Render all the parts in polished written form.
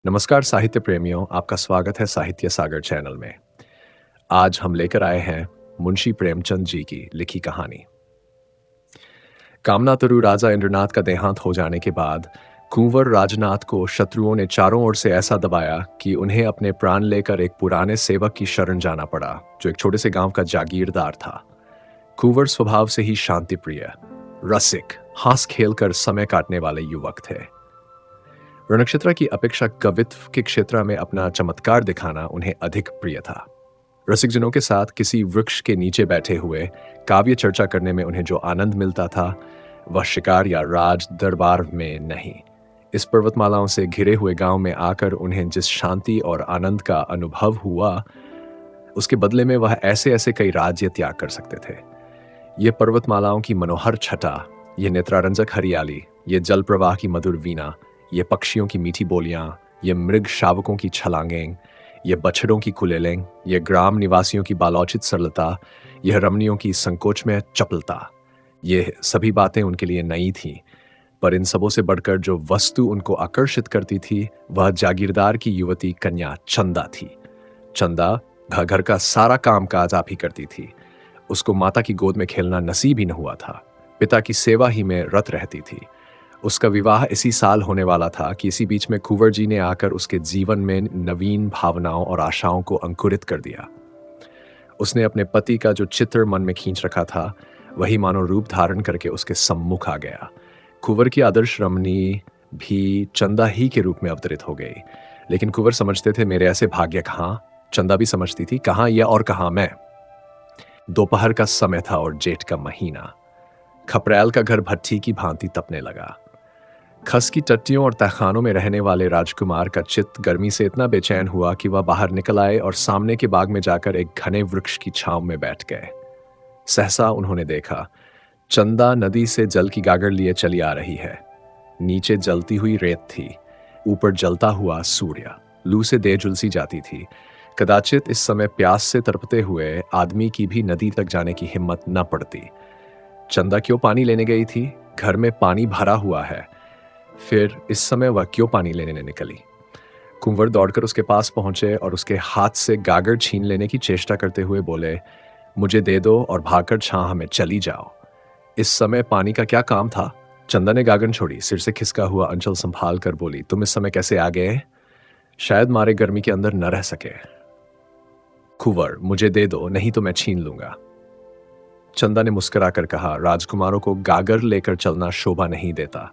नमस्कार साहित्य प्रेमियों, आपका स्वागत है साहित्य सागर चैनल में। आज हम लेकर आए हैं मुंशी प्रेमचंद जी की लिखी कहानी। कामनातुरु राजा इंद्रनाथ का देहांत हो जाने के बाद कुंवर राजनाथ को शत्रुओं ने चारों ओर से ऐसा दबाया कि उन्हें अपने प्राण लेकर एक पुराने सेवक की शरण जाना पड़ा, जो एक छोटे से गांव का जागीरदार था। कुंवर स्वभाव से ही शांति प्रिय, रसिक, हंस खेल कर समय काटने वाले युवक थे। रणक्षेत्र की अपेक्षा कवित्व के क्षेत्र में अपना चमत्कार दिखाना उन्हें अधिक प्रिय था। रसिक जनों के साथ किसी वृक्ष के नीचे बैठे हुए काव्य चर्चा करने में उन्हें जो आनंद मिलता था, वह शिकार या राज दरबार में नहीं। इस पर्वतमालाओं से घिरे हुए गांव में आकर उन्हें जिस शांति और आनंद का अनुभव हुआ, उसके बदले में वह ऐसे ऐसे कई राज्य त्याग कर सकते थे। ये पर्वतमालाओं की मनोहर छटा, ये नेत्रारंजक हरियाली, ये जल प्रवाह की मधुर वीणा, ये पक्षियों की मीठी बोलियां, ये मृग शावकों की छलांगें, ये बछड़ों की कुलेलें, ये ग्राम निवासियों की बालोचित सरलता, यह रमणियों की संकोच में चपलता, ये सभी बातें उनके लिए नई थीं। पर इन सबों से बढ़कर जो वस्तु उनको आकर्षित करती थी, वह जागीरदार की युवती कन्या चंदा थी। चंदा घर का सारा काम काज आप ही करती थी। उसको माता की गोद में खेलना नसीब ही न हुआ था। पिता की सेवा ही में रत रहती थी। उसका विवाह इसी साल होने वाला था कि इसी बीच में कुंवर जी ने आकर उसके जीवन में नवीन भावनाओं और आशाओं को अंकुरित कर दिया। उसने अपने पति का जो चित्र मन में खींच रखा था, वही मानो रूप धारण करके उसके सम्मुख आ गया। कुंवर की आदर्श रमणी भी चंदा ही के रूप में अवतरित हो गई। लेकिन कुंवर समझते थे, मेरे ऐसे भाग्य कहाँ। चंदा भी समझती थी, कहाँ यह और कहाँ मैं। दोपहर का समय था और जेठ का महीना। खपरैल का घर भट्ठी की भांति तपने लगा। खस की टट्टियों और तहखानों में रहने वाले राजकुमार का चित्त गर्मी से इतना बेचैन हुआ कि वह बाहर निकल आए और सामने के बाग में जाकर एक घने वृक्ष की छांव में बैठ गए। सहसा उन्होंने देखा, चंदा नदी से जल की गागर लिए चली आ रही है। नीचे जलती हुई रेत थी, ऊपर जलता हुआ सूर्य लू से दे झुलसी जाती थी। कदाचित इस समय प्यास से तड़पते हुए आदमी की भी नदी तक जाने की हिम्मत न पड़ती। चंदा क्यों पानी लेने गई थी? घर में पानी भरा हुआ है, फिर इस समय वह क्यों पानी लेने निकली? कुंवर दौड़कर उसके पास पहुंचे और उसके हाथ से गागर छीन लेने की चेष्टा करते हुए बोले, मुझे दे दो और भागकर छां में चली जाओ। इस समय पानी का क्या काम था? चंदा ने गागन छोड़ी, सिर से खिसका हुआ अंचल संभाल कर बोली, तुम इस समय कैसे आ गए? शायद मारे गर्मी के अंदर न रह सके। कुंवर, मुझे दे दो, नहीं तो मैं छीन लूंगा। चंदा ने मुस्कुराकर कहा, राजकुमारों को गागर लेकर चलना शोभा नहीं देता।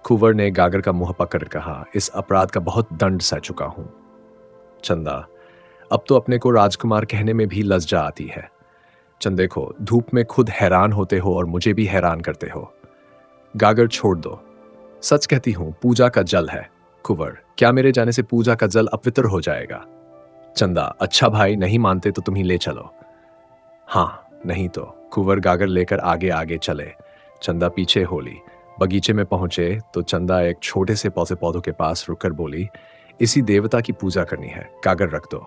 कुंवर ने गागर का मुंह पकड़ कहा, इस अपराध का बहुत दंड सह चुका हूं। चंदा, अब तो अपने को राजकुमार कहने में भी लज्जा आती है। चंदे को धूप में खुद हैरान होते हो और मुझे भी हैरान करते हो। गागर छोड़ दो, सच कहती हूं, पूजा का जल है। कुंवर, क्या मेरे जाने से पूजा का जल अपवित्र हो जाएगा? चंदा, अच्छा भाई, नहीं मानते तो तुम ही ले चलो। हाँ, नहीं तो। कुंवर गागर लेकर आगे आगे चले, चंदा पीछे हो ली। बगीचे में पहुंचे तो चंदा एक छोटे से पौधों के पास रुककर बोली, इसी देवता की पूजा करनी है, गागर रख दो।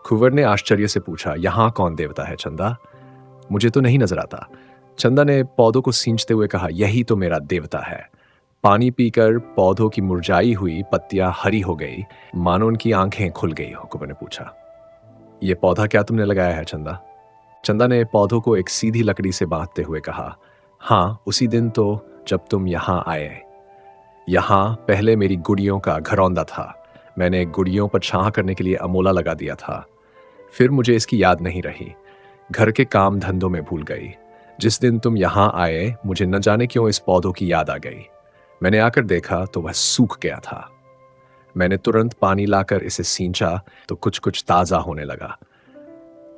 कुंवर ने आश्चर्य से पूछा, यहां कौन देवता है चंदा? मुझे तो नहीं नजर आता। चंदा ने पौधों को सींचते हुए कहा, यही तो मेरा देवता है। पानी पीकर पौधों की मुरझाई हुई पत्तियां हरी हो गई, मानो उनकी आंखें खुल गई हो। कुंवर ने पूछा, यह पौधा क्या तुमने लगाया है चंदा? चंदा ने पौधों को एक सीधी लकड़ी से बांधते हुए कहा, हाँ, उसी दिन तो जब तुम यहां आए। यहां पहले मेरी गुड़ियों का घरौंदा था। मैंने गुड़ियों पर छां करने के लिए अमोला लगा दिया था। फिर मुझे इसकी याद नहीं रही, घर के काम धंधों में भूल गई। जिस दिन तुम यहां आए, मुझे न जाने क्यों इस पौधों की याद आ गई। मैंने आकर देखा तो वह सूख गया था। मैंने तुरंत पानी लाकर इसे सींचा तो कुछ कुछ ताजा होने लगा।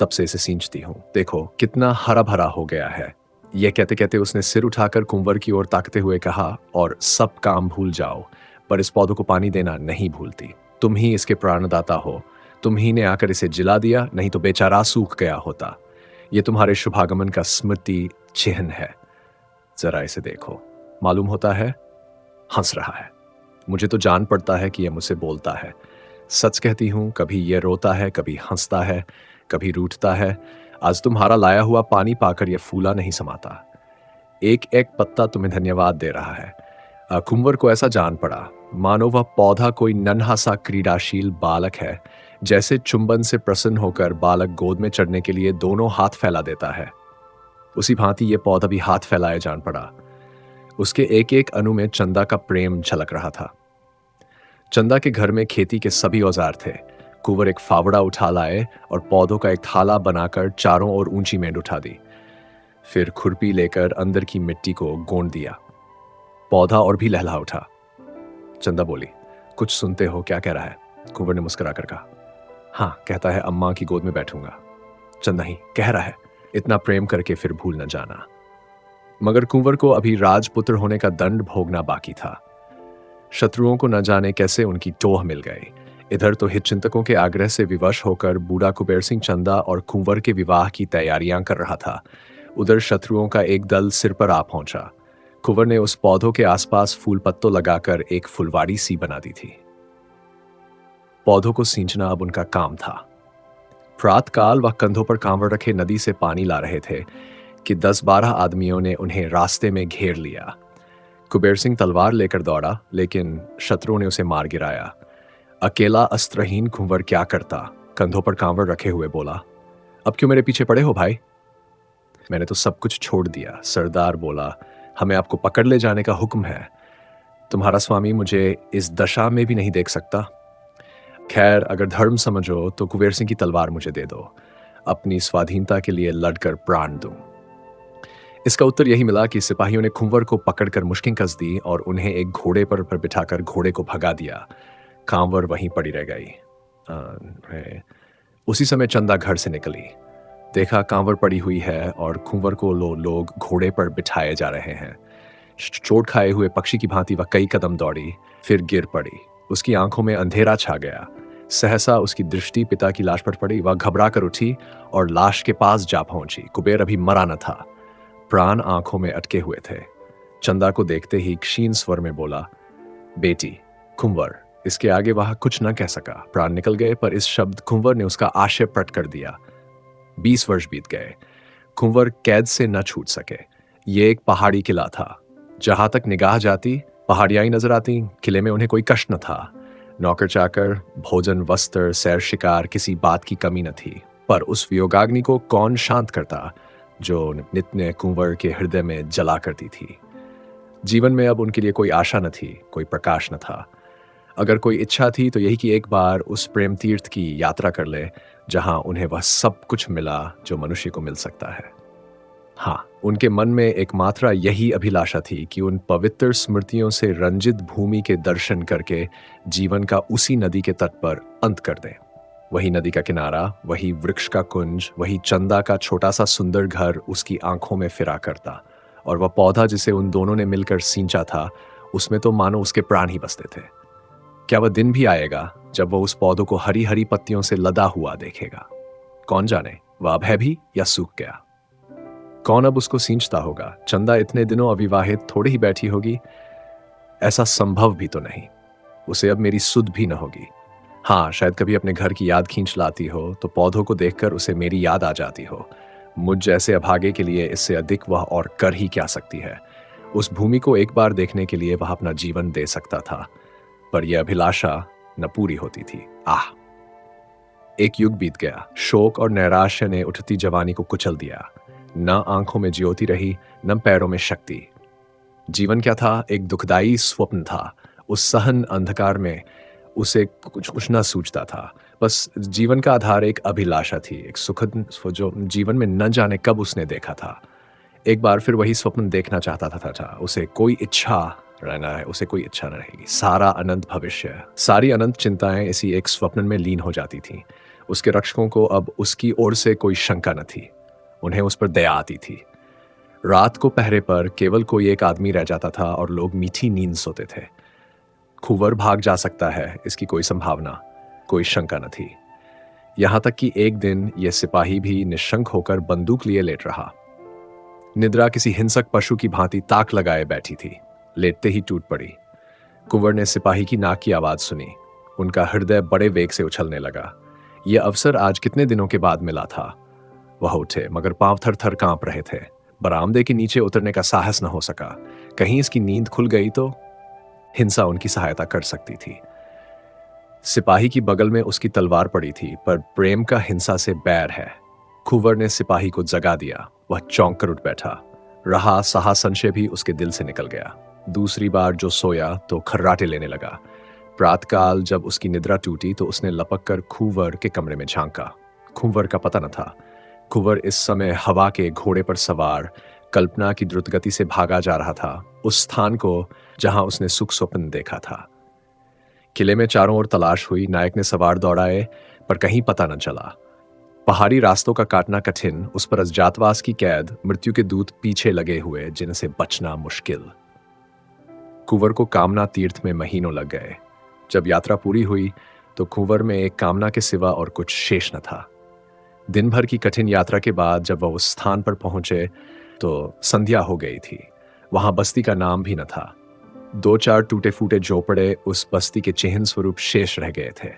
तब से इसे सींचती हूं। देखो कितना हरा भरा हो गया है। यह कहते कहते उसने सिर उठाकर कुंवर की ओर ताकते हुए कहा, और सब काम भूल जाओ, पर इस पौधों को पानी देना नहीं भूलती। तुम ही इसके प्राणदाता हो। तुम ही ने आकर इसे जिला दिया, नहीं तो बेचारा सूख गया होता। यह तुम्हारे शुभागमन का स्मृति चिन्ह है। जरा इसे देखो, मालूम होता है हंस रहा है। मुझे तो जान पड़ता है कि यह मुझसे बोलता है। सच कहती हूं, कभी यह रोता है, कभी हंसता है, कभी रूठता है। आज तुम्हारा लाया हुआ पानी पाकर यह फूला नहीं समाता। एक एक पत्ता तुम्हें धन्यवाद दे रहा है। कुंवर को ऐसा जान पड़ा, मानो वह पौधा कोई नन्हा सा क्रीडाशील बालक है। जैसे चुंबन से प्रसन्न होकर बालक गोद में चढ़ने के लिए दोनों हाथ फैला देता है, उसी भांति ये पौधा भी हाथ फैलाए जान पड़ा। उसके एक एक अणु में चंदा का प्रेम झलक रहा था। चंदा के घर में खेती के सभी औजार थे। कुंवर एक फावड़ा उठा लाए और पौधों का एक थाला बनाकर चारों ओर ऊंची मेंढ उठा दी। फिर खुरपी लेकर अंदर की मिट्टी को गोंद दिया। पौधा और भी लहला उठा। चंदा बोली, कुछ सुनते हो, क्या कह रहा है? कुंवर ने मुस्कुराकर कहा, हाँ, कहता है अम्मा की गोद में बैठूंगा। चंदा ही कह रहा है, इतना प्रेम करके फिर भूल न जाना। मगर कुंवर को अभी राजपुत्र होने का दंड भोगना बाकी था। शत्रुओं को न जाने कैसे उनकी टोह मिल गई। इधर तो हितचिंतकों के आग्रह से विवश होकर बूढ़ा कुबेर सिंह चंदा और कुंवर के विवाह की तैयारियां कर रहा था। उधर शत्रुओं का एक दल सिर पर आ पहुंचा। कुंवर ने उस पौधों के आसपास फूल पत्तों लगाकर एक फुलवाड़ी सी बना दी थी। पौधों को सींचना अब उनका काम था। प्रातकाल वह कंधों पर कांवड़ रखे नदी से पानी ला रहे थे कि 10-12 आदमियों ने उन्हें रास्ते में घेर लिया। कुबेर सिंह तलवार लेकर दौड़ा, लेकिन शत्रुओं ने उसे मार गिराया। अकेला अस्त्रहीन कुंवर क्या करता? कंधों पर कांवड़ रखे हुए बोला, अब क्यों मेरे पीछे पड़े हो भाई? मैंने तो सब कुछ छोड़ दिया। सरदार बोला, हमें आपको पकड़ ले जाने का हुक्म है। तुम्हारा स्वामी मुझे इस दशा में भी नहीं देख सकता। खैर, अगर धर्म समझो तो कुबेर सिंह की तलवार मुझे दे दो, अपनी स्वाधीनता के लिए लड़कर प्राण दूं। इसका उत्तर यही मिला कि सिपाहियों ने कुंवर को पकड़कर मुश्किल कस दी और उन्हें एक घोड़े पर बिठाकर घोड़े को भगा दिया। कांवर वहीं पड़ी रह गई। उसी समय चंदा घर से निकली। देखा कांवर पड़ी हुई है और कुंवर को लोग घोड़े पर बिठाए जा रहे हैं। चोट खाए हुए पक्षी की भांति वह कई कदम दौड़ी, फिर गिर पड़ी। उसकी आंखों में अंधेरा छा गया। सहसा उसकी दृष्टि पिता की लाश पर पड़ी। वह घबरा कर उठी और लाश के पास जा पहुंची। कुबेर अभी मरा न था, प्राण आंखों में अटके हुए थे। चंदा को देखते ही क्षीण स्वर में बोला, बेटी। कुंवर इसके आगे वह कुछ न कह सका। प्राण निकल गए, पर इस शब्द कुंवर ने उसका आशय प्रकट कर दिया। 20 वर्ष बीत गए। कुंवर कैद से न छूट सके। ये एक पहाड़ी किला था। जहां तक निगाह जाती पहाड़ियां ही नजर आती। किले में उन्हें कोई कष्ट न था। नौकर चाकर, भोजन, वस्त्र, सैर शिकार, किसी बात की कमी न थी। पर उस वियोगाग्नि को कौन शांत करता जो नित्य कुंवर के हृदय में जला करती थी। जीवन में अब उनके लिए कोई आशा न थी, कोई प्रकाश न था। अगर कोई इच्छा थी तो यही कि एक बार उस प्रेम तीर्थ की यात्रा कर ले जहां उन्हें वह सब कुछ मिला जो मनुष्य को मिल सकता है। हाँ, उनके मन में एकमात्र यही अभिलाषा थी कि उन पवित्र स्मृतियों से रंजित भूमि के दर्शन करके जीवन का उसी नदी के तट पर अंत कर दें। वही नदी का किनारा, वही वृक्ष का कुंज, वही चंदा का छोटा सा सुंदर घर उसकी आंखों में फिरा करता। और वह पौधा जिसे उन दोनों ने मिलकर सींचा था, उसमें तो मानो उसके प्राण ही बसते थे। क्या वह दिन भी आएगा जब वह उस पौधों को हरी हरी पत्तियों से लदा हुआ देखेगा? कौन जाने, वह अब है भी या सूख गया। कौन अब उसको सींचता होगा? चंदा इतने दिनों अविवाहित थोड़ी ही बैठी होगी। ऐसा संभव भी तो नहीं। उसे अब मेरी सुध भी न होगी। हाँ, शायद कभी अपने घर की याद खींच लाती हो तो पौधों को देखकर उसे मेरी याद आ जाती हो। मुझ जैसे अभागे के लिए इससे अधिक वह और कर ही क्या सकती है। उस भूमि को एक बार देखने के लिए वह अपना जीवन दे सकता था, पर यह अभिलाषा न पूरी होती थी। आह! एक युग बीत गया। शोक और नैराश्य ने उठती जवानी को कुचल दिया। न आंखों में ज्योति रही, न पैरों में शक्ति। जीवन क्या था? एक दुखदाई स्वप्न था। उस सहन अंधकार में उसे कुछ न सूझता था। बस जीवन का आधार एक अभिलाषा थी, एक सुखद जो जीवन में न जाने कब उसने देखा था। एक बार फिर वही स्वप्न देखना चाहता था। उसे कोई इच्छा रहना है, उसे कोई इच्छा न रहेगी। सारा अनंत भविष्य, सारी अनंत चिंताएं इसी एक स्वप्न में लीन हो जाती थीं। उसके रक्षकों को अब उसकी ओर से कोई शंका न थी। उन्हें उस पर दया आती थी। रात को पहरे पर केवल कोई एक आदमी रह जाता था और लोग मीठी नींद सोते थे। कुंवर भाग जा सकता है, इसकी कोई संभावना, कोई शंका न थी। यहां तक कि एक दिन यह सिपाही भी निशंक होकर बंदूक लिए लेट रहा। निद्रा किसी हिंसक पशु की भांति ताक लगाए बैठी थी। लेटते ही टूट पड़ी। कुंवर ने सिपाही की नाक की आवाज सुनी। उनका हृदय बड़े वेग से उछलने लगा। यह अवसर आज कितने दिनों के बाद मिला था। वह उठे, मगर पांव थर थर कांप रहे थे। बरामदे के नीचे उतरने का साहस न हो सका। कहीं इसकी नींद खुल गई तो। हिंसा उनकी सहायता कर सकती थी। सिपाही की बगल में उसकी तलवार पड़ी थी, पर प्रेम का हिंसा से बैर है। कुंवर ने सिपाही को जगा दिया। वह चौंक कर उठ बैठा। रहा सहा संशय भी उसके दिल से निकल गया। दूसरी बार जो सोया तो खर्राटे लेने लगा। प्रातःकाल जब उसकी निद्रा टूटी तो उसने लपक कर कुंवर के कमरे में झांका। कुंवर का पता न था। कुंवर इस समय हवा के घोड़े पर सवार कल्पना की द्रुत गति से भागा जा रहा था, उस स्थान को जहां उसने सुख स्वप्न देखा था। किले में चारों ओर तलाश हुई। नायक ने सवार दौड़ाए, पर कहीं पता न चला। पहाड़ी रास्तों का काटना कठिन, उस पर अज्ञातवास की कैद, मृत्यु के दूत पीछे लगे हुए जिनसे बचना मुश्किल। कुंवर को कामना तीर्थ में महीनों लग गए। जब यात्रा पूरी हुई तो कुंवर में एक कामना के सिवा और कुछ शेष न था। दिन भर की कठिन यात्रा के बाद जब वह उस स्थान पर पहुंचे तो संध्या हो गई थी। वहां बस्ती का नाम भी न था। 2-4 टूटे फूटे झोपड़े उस बस्ती के चिन्ह स्वरूप शेष रह गए थे।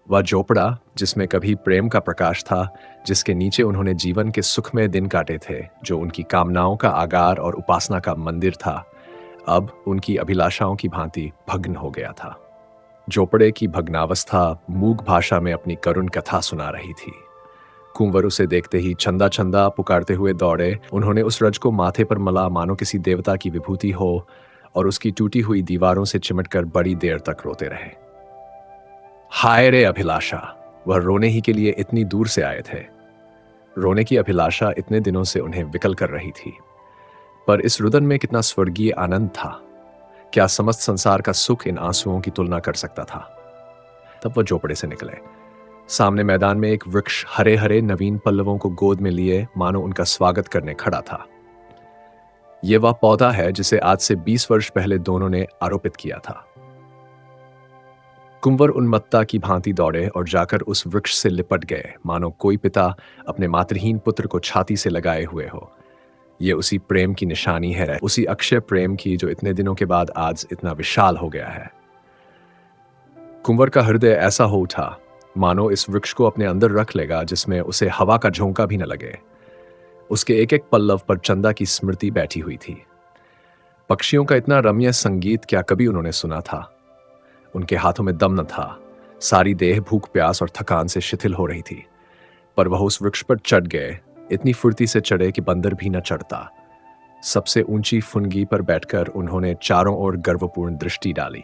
वह झोपड़ा जिसमें कभी प्रेम का प्रकाश था, जिसके नीचे उन्होंने जीवन के सुखमय दिन काटे थे, जो उनकी कामनाओं का आगार और उपासना का मंदिर था, अब उनकी अभिलाषाओं की भांति भग्न हो गया था। झोपड़े की भग्नावस्था मूक भाषा में अपनी करुण कथा सुना रही थी। कुंवर उसे देखते ही चंदा चंदा पुकारते हुए दौड़े। उन्होंने उस रज को माथे पर मला मानो किसी देवता की विभूति हो, और उसकी टूटी हुई दीवारों से चिमटकर बड़ी देर तक रोते रहे। हाय रे अभिलाषा! वह रोने ही के लिए इतनी दूर से आए थे। रोने की अभिलाषा इतने दिनों से उन्हें विकल कर रही थी, पर इस रुदन में कितना स्वर्गीय आनंद था। क्या समस्त संसार का सुख इन आंसुओं की तुलना कर सकता था? तब वह झोपड़े से निकले। सामने मैदान में एक वृक्ष हरे हरे नवीन पल्लवों को गोद में लिए मानो उनका स्वागत करने खड़ा था। यह वह पौधा है जिसे आज से 20 वर्ष पहले दोनों ने आरोपित किया था। कुंवर उन्मत्ता की भांति दौड़े और जाकर उस वृक्ष से लिपट गए, मानो कोई पिता अपने मातृहीन पुत्र को छाती से लगाए हुए हो। यह उसी प्रेम की निशानी है, उसी अक्षय प्रेम की जो इतने दिनों के बाद आज इतना विशाल हो गया है। कुंवर का हृदय ऐसा हो उठा मानो इस वृक्ष को अपने अंदर रख लेगा, जिसमें उसे हवा का झोंका भी न लगे। उसके एक एक पल्लव पर चंदा की स्मृति बैठी हुई थी। पक्षियों का इतना रम्य संगीत क्या कभी उन्होंने सुना था? उनके हाथों में दम न था। सारी देह भूख प्यास और थकान से शिथिल हो रही थी, पर वह उस वृक्ष पर चढ़ गए। इतनी फुर्ती से चढ़े कि बंदर भी न चढ़ता। सबसे ऊंची फुनगी पर बैठकर उन्होंने चारों ओर गर्वपूर्ण दृष्टि डाली।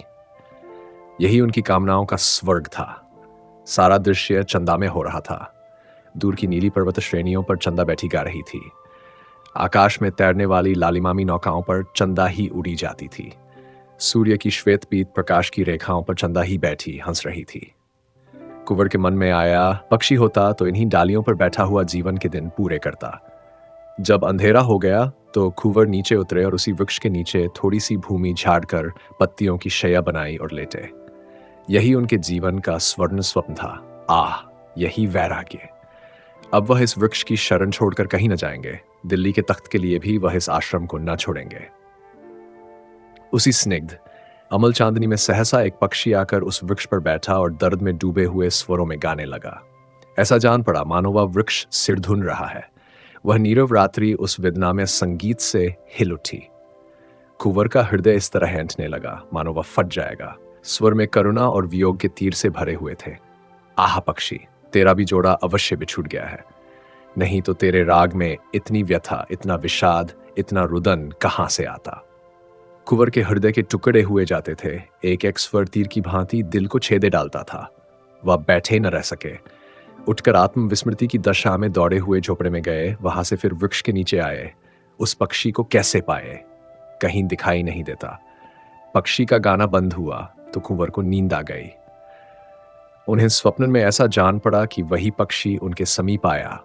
यही उनकी कामनाओं का स्वर्ग था। सारा दृश्य चंदा में हो रहा था। दूर की नीली पर्वत श्रेणियों पर चंदा बैठी गा रही थी। आकाश में तैरने वाली लालिमामी नौकाओं पर चंदा ही उड़ी जाती थी। सूर्य की श्वेत पीत प्रकाश की रेखाओं पर चंदा ही बैठी हंस रही थी। कुंवर के मन में आया, पक्षी होता तो इन्हीं डालियों पर बैठा हुआ जीवन के दिन पूरे करता। जब अंधेरा हो गया तो कुंवर नीचे उतरे और उसी वृक्ष के नीचे थोड़ी सी भूमि झाड़कर पत्तियों की शैया बनाई और लेटे। यही उनके जीवन का स्वर्ण स्वप्न था। आह, यही वैराग्य! अब वह इस वृक्ष की शरण छोड़कर कहीं न जाएंगे। दिल्ली के तख्त के लिए भी वह इस आश्रम को न छोड़ेंगे। उसी स्निग्ध अमल चांदनी में सहसा एक पक्षी आकर उस वृक्ष पर बैठा और दर्द में डूबे हुए स्वरों में गाने लगा। ऐसा जान पड़ा मानो वह वृक्ष सिरधुन रहा है। वह नीरव रात्रि उस वेदना में संगीत से हिल उठी। कुंवर का हृदय इस तरह हैंठने लगा मानो वह फट जाएगा। स्वर में करुणा और वियोग के तीर से भरे हुए थे। आह पक्षी, तेरा भी जोड़ा अवश्य बिछुट गया है। नहीं तो तेरे राग में इतनी व्यथा, इतना विषाद, इतना रुदन कहां से आता? कुंवर के हृदय के टुकड़े हुए जाते थे। एक एक स्वर तीर की भांति दिल को छेदे डालता था। वह बैठे न रह सके। उठकर आत्मविस्मृति की दशा में दौड़े हुए झोपड़े में गए। वहां से फिर वृक्ष के नीचे आए। उस पक्षी को कैसे पाए? कहीं दिखाई नहीं देता। पक्षी का गाना बंद हुआ तो कुंवर को नींद आ गई। उन्हें स्वप्न में ऐसा जान पड़ा कि वही पक्षी उनके समीप आया।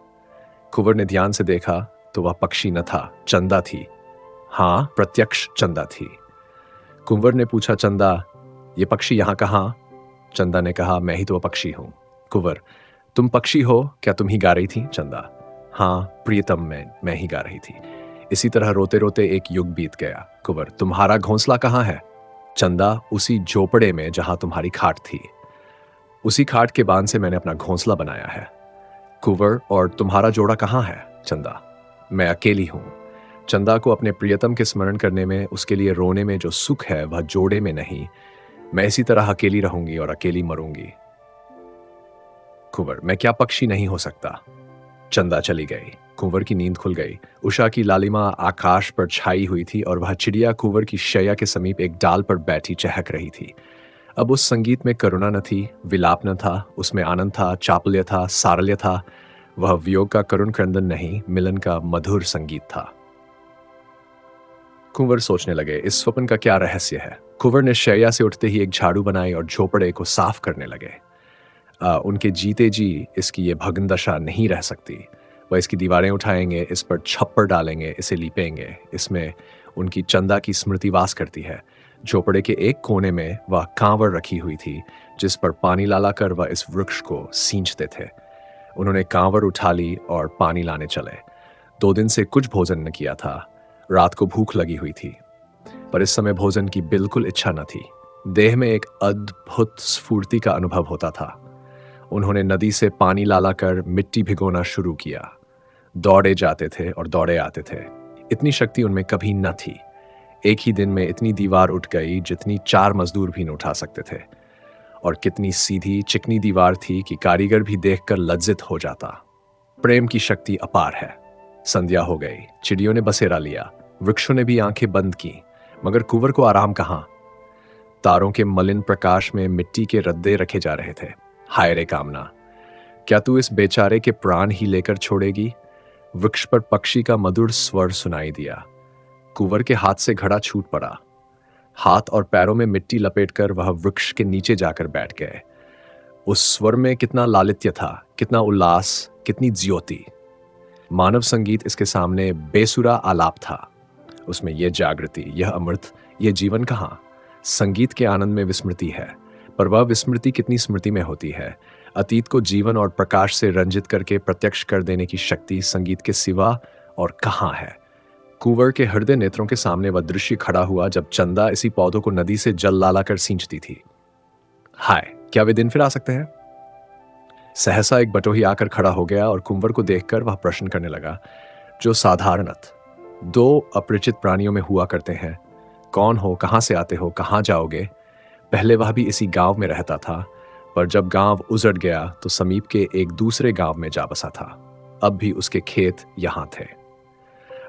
कुंवर ने ध्यान से देखा तो वह पक्षी न था, चंदा थी। हाँ, प्रत्यक्ष चंदा थी। कुंवर ने पूछा, चंदा, ये पक्षी यहां कहां? चंदा ने कहा, मैं ही तो पक्षी हूं। कुंवर, तुम पक्षी हो? क्या तुम ही गा रही थी? चंदा, हाँ प्रियतम, मैं ही गा रही थी। इसी तरह रोते रोते एक युग बीत गया। कुंवर, तुम्हारा घोंसला कहाँ है? चंदा, उसी झोपड़े में जहां तुम्हारी खाट थी। उसी खाट के बांध से मैंने अपना घोंसला बनाया है। कुंवर, और तुम्हारा जोड़ा कहाँ है? चंदा, मैं अकेली हूं। चंदा को अपने प्रियतम के स्मरण करने में, उसके लिए रोने में जो सुख है वह जोड़े में नहीं। मैं इसी तरह अकेली रहूंगी और अकेली मरूंगी। कुंवर, मैं क्या पक्षी नहीं हो सकता? चंदा चली गई। कुंवर की नींद खुल गई। उषा की लालिमा आकाश पर छाई हुई थी और वह चिड़िया कुंवर की शैया के समीप एक डाल पर बैठी चहक रही थी। अब उस संगीत में करुणा न थी, विलाप न था, उसमें आनंद था, चापल्य था, सारल्य था। वह वियोग का करुण क्रंदन नहीं, मिलन का मधुर संगीत था। कुंवर सोचने लगे, इस स्वप्न का क्या रहस्य है? कुंवर ने शैया से उठते ही एक झाड़ू बनाई और झोपड़े को साफ करने लगे। उनके जीते जी इसकी ये भग्न दशा नहीं रह सकती। वह इसकी दीवारें उठाएंगे, इस पर छप्पर डालेंगे, इसे लीपेंगे। इसमें उनकी चंदा की स्मृति वास करती है। झोपड़े के एक कोने में वह कांवड़ रखी हुई थी, जिस पर पानी ला कर वह इस वृक्ष को सींचते थे। उन्होंने कांवड़ उठा ली और पानी लाने चले। 2 दिन से कुछ भोजन न किया था। रात को भूख लगी हुई थी, पर इस समय भोजन की बिल्कुल इच्छा न थी। देह में एक अद्भुत स्फूर्ति का अनुभव होता था। उन्होंने नदी से पानी ला कर मिट्टी भिगोना शुरू किया। दौड़े जाते थे और दौड़े आते थे। इतनी शक्ति उनमें कभी न थी। एक ही दिन में इतनी दीवार उठ गई जितनी 4 मजदूर भी न उठा सकते थे। और कितनी सीधी चिकनी दीवार थी कि कारीगर भी देखकर लज्जित हो जाता। प्रेम की शक्ति अपार है। संध्या हो गई। चिड़ियों ने बसेरा लिया, वृक्षों ने भी आंखें बंद की, मगर कुंवर को आराम कहां? तारों के मलिन प्रकाश में मिट्टी के रद्दे रखे जा रहे थे। हाय रे कामना, क्या तू इस बेचारे के प्राण ही लेकर छोड़ेगी? वृक्ष पर पक्षी का मधुर स्वर सुनाई दिया। कुंवर के हाथ से घड़ा छूट पड़ा। हाथ और पैरों में मिट्टी लपेटकर वह वृक्ष के नीचे जाकर बैठ गए। उस स्वर में कितना लालित्य था, कितना उल्लास, कितनी ज्योति। मानव संगीत इसके सामने बेसुरा आलाप था। उसमें यह जागृति, यह अमृत, यह जीवन कहां? संगीत के आनंद में विस्मृति है, पर वह विस्मृति कितनी स्मृति में होती है। अतीत को जीवन और प्रकाश से रंजित करके प्रत्यक्ष कर देने की शक्ति संगीत के सिवा और कहां है? कुंवर के हृदय नेत्रों के सामने वह दृश्य खड़ा हुआ जब चंदा इसी पौधों को नदी से जल लाला कर सींचती थी। हाय, क्या वे दिन फिर आ सकते हैं? सहसा एक बटोही आकर खड़ा हो गया और कुंवर को देखकर वह प्रश्न करने लगा, जो साधारणत 2 अपरिचित प्राणियों में हुआ करते हैं। कौन हो, कहां से आते हो, कहां जाओगे? पहले वह भी इसी गांव में रहता था, पर जब गांव उजड़ गया तो समीप के एक दूसरे गांव में जा बसा था। अब भी उसके खेत यहां थे।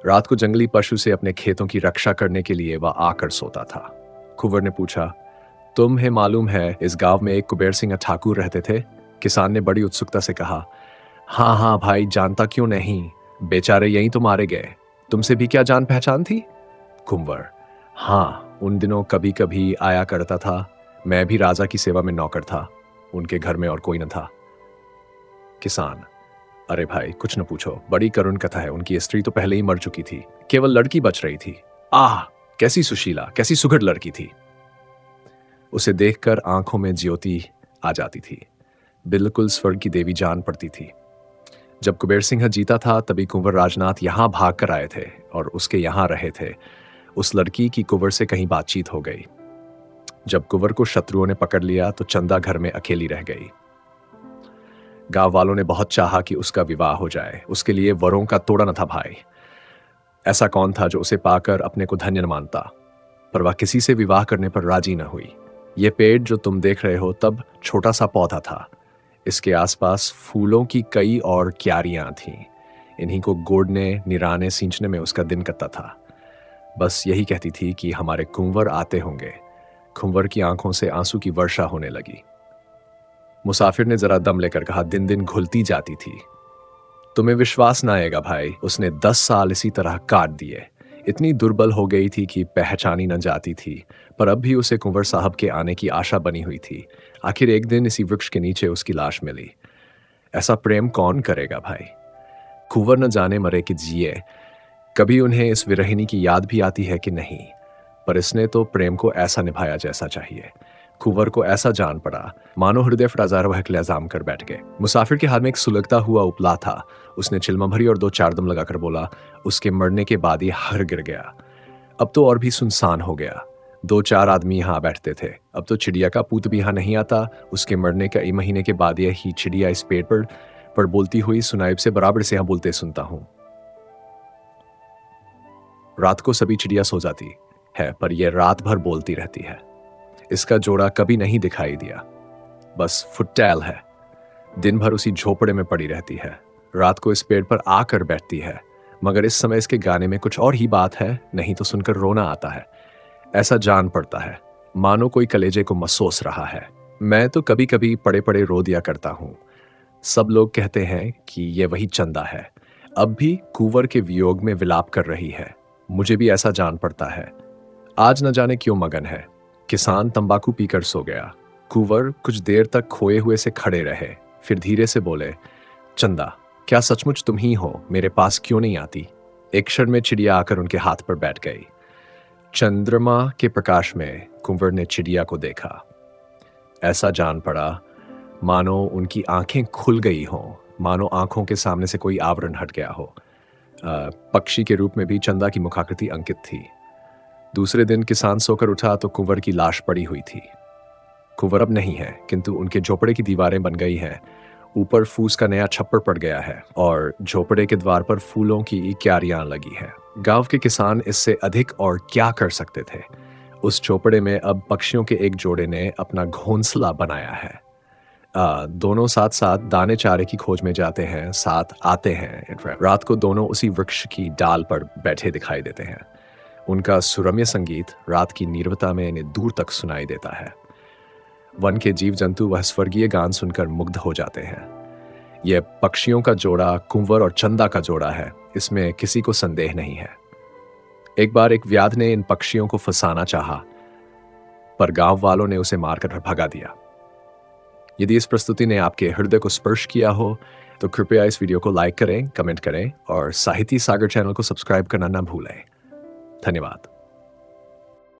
रात को जंगली पशु से अपने खेतों की रक्षा करने के लिए वह आकर सोता था। कुंवर ने पूछा, तुम्हें मालूम है इस गांव में एक कुबेर सिंह ठाकुर रहते थे? किसान ने बड़ी उत्सुकता से कहा। हाँ हाँ भाई, जानता क्यों नहीं, बेचारे यहीं तो मारे गए। तुमसे भी क्या जान पहचान थी? कुंवर, हाँ, उन दिनों कभी कभी आया करता था। मैं भी राजा की सेवा में नौकर था। उनके घर में और कोई न था। किसान, अरे भाई कुछ न पूछो, बड़ी करुण कथा है। उनकी स्त्री तो पहले ही मर चुकी थी, केवल लड़की बच रही थी। आह, कैसी सुशीला, कैसी सुघड़ लड़की थी। उसे देखकर आंखों में ज्योति आ जाती थी। बिल्कुल स्वर्ग की देवी जान पड़ती थी। जब कुबेर सिंह जीता था तभी कुंवर राजनाथ यहां भाग कर आए थे और उसके यहां रहे थे। उस लड़की की कुंवर से कहीं बातचीत हो गई। जब कुंवर को शत्रुओं ने पकड़ लिया तो चंदा घर में अकेली रह गई। गांव वालों ने बहुत चाहा कि उसका विवाह हो जाए। उसके लिए वरों का तोड़ा न था भाई। ऐसा कौन था जो उसे पाकर अपने को धन्य न मानता? पर वह किसी से विवाह करने पर राजी न हुई। ये पेड़ जो तुम देख रहे हो तब छोटा सा पौधा था। इसके आसपास फूलों की कई और क्यारियां थीं। इन्हीं को गोड़ने, निराने, सींचने में उसका दिन कटता था। बस यही कहती थी कि हमारे कुंवर आते होंगे। कुंवर की आंखों से आंसू की वर्षा होने लगी। मुसाफिर ने जरा दम लेकर कहा, दिन दिन घुलती जाती थी। तुम्हें विश्वास ना आएगा भाई, उसने 10 साल इसी तरह काट दिए। इतनी दुर्बल हो गई थी कि पहचानी न जाती थी, पर अब भी उसे कुंवर साहब के आने की आशा बनी हुई थी। आखिर एक दिन इसी वृक्ष के नीचे उसकी लाश मिली। ऐसा प्रेम कौन करेगा भाई? कुंवर न जाने मरे कि जिए। कभी उन्हें इस विरहिणी की याद भी आती है कि नहीं, पर इसने तो प्रेम को ऐसा निभाया जैसा चाहिए। कुंवर को ऐसा जान पड़ा मानो हृदय फटाजार वह इल्जाम कर बैठ गए। मुसाफिर के हाथ में एक सुलगता हुआ उपला था। उसने चिल्मा भरी और 2-4 दम लगाकर बोला, उसके मरने के बाद ये हर गिर गया। अब तो और भी सुनसान हो गया। 2-4 आदमी यहाँ बैठते थे। अब तो चिड़िया का पूत भी यहाँ नहीं आता। उसके मरने का 1 महीने के बाद यह ही चिड़िया इस पेड़ पर बोलती हुई सुनाइब से बराबर से यहाँ बोलते सुनता हूँ। रात को सभी चिड़िया सो जाती है, पर यह रात भर बोलती रहती है। इसका जोड़ा कभी नहीं दिखाई दिया, बस फुटैल है। दिन भर उसी झोपड़े में पड़ी रहती है, रात को इस पेड़ पर आकर बैठती है, मगर इस समय इसके गाने में कुछ और ही बात है, नहीं तो सुनकर रोना आता है। ऐसा जान पड़ता है, मानो कोई कलेजे को महसूस रहा है। मैं तो कभी कभी पड़े पड़े रो दिया करता हूँ। सब लोग कहते हैं कि ये वही चंदा है, अब भी कुंवर के वियोग में विलाप कर रही है। मुझे भी ऐसा जान पड़ता है। आज न जाने क्यों मगन है। किसान तंबाकू पीकर सो गया। कुंवर कुछ देर तक खोए हुए से खड़े रहे, फिर धीरे से बोले, चंदा, क्या सचमुच तुम ही हो? मेरे पास क्यों नहीं आती? एक क्षण में चिड़िया आकर उनके हाथ पर बैठ गई। चंद्रमा के प्रकाश में कुंवर ने चिड़िया को देखा। ऐसा जान पड़ा मानो उनकी आंखें खुल गई हों, मानो आंखों के सामने से कोई आवरण हट गया हो। पक्षी के रूप में भी चंदा की मुखाकृति अंकित थी। दूसरे दिन किसान सोकर उठा तो कुंवर की लाश पड़ी हुई थी। कुंवर अब नहीं है, किंतु उनके झोपड़े की दीवारें बन गई हैं। ऊपर फूस का नया छप्पर पड़ गया है और झोपड़े के द्वार पर फूलों की क्यारियां लगी हैं। गांव के किसान इससे अधिक और क्या कर सकते थे? उस झोपड़े में अब पक्षियों के एक जोड़े ने अपना घोंसला बनाया है। दोनों साथ साथ दाने चारे की खोज में जाते हैं, साथ आते हैं। रात को दोनों उसी वृक्ष की डाल पर बैठे दिखाई देते हैं। उनका सुरम्य संगीत रात की नीरवता में इन्हें दूर तक सुनाई देता है। वन के जीव जंतु वह स्वर्गीय गान सुनकर मुग्ध हो जाते हैं। यह पक्षियों का जोड़ा कुंवर और चंदा का जोड़ा है, इसमें किसी को संदेह नहीं है। एक बार एक व्याध ने इन पक्षियों को फंसाना चाहा, पर गांव वालों ने उसे मारकर भगा दिया। यदि इस प्रस्तुति ने आपके हृदय को स्पर्श किया हो तो कृपया इस वीडियो को लाइक करें, कमेंट करें और साहित्य सागर चैनल को सब्सक्राइब करना न भूलें। धन्यवाद।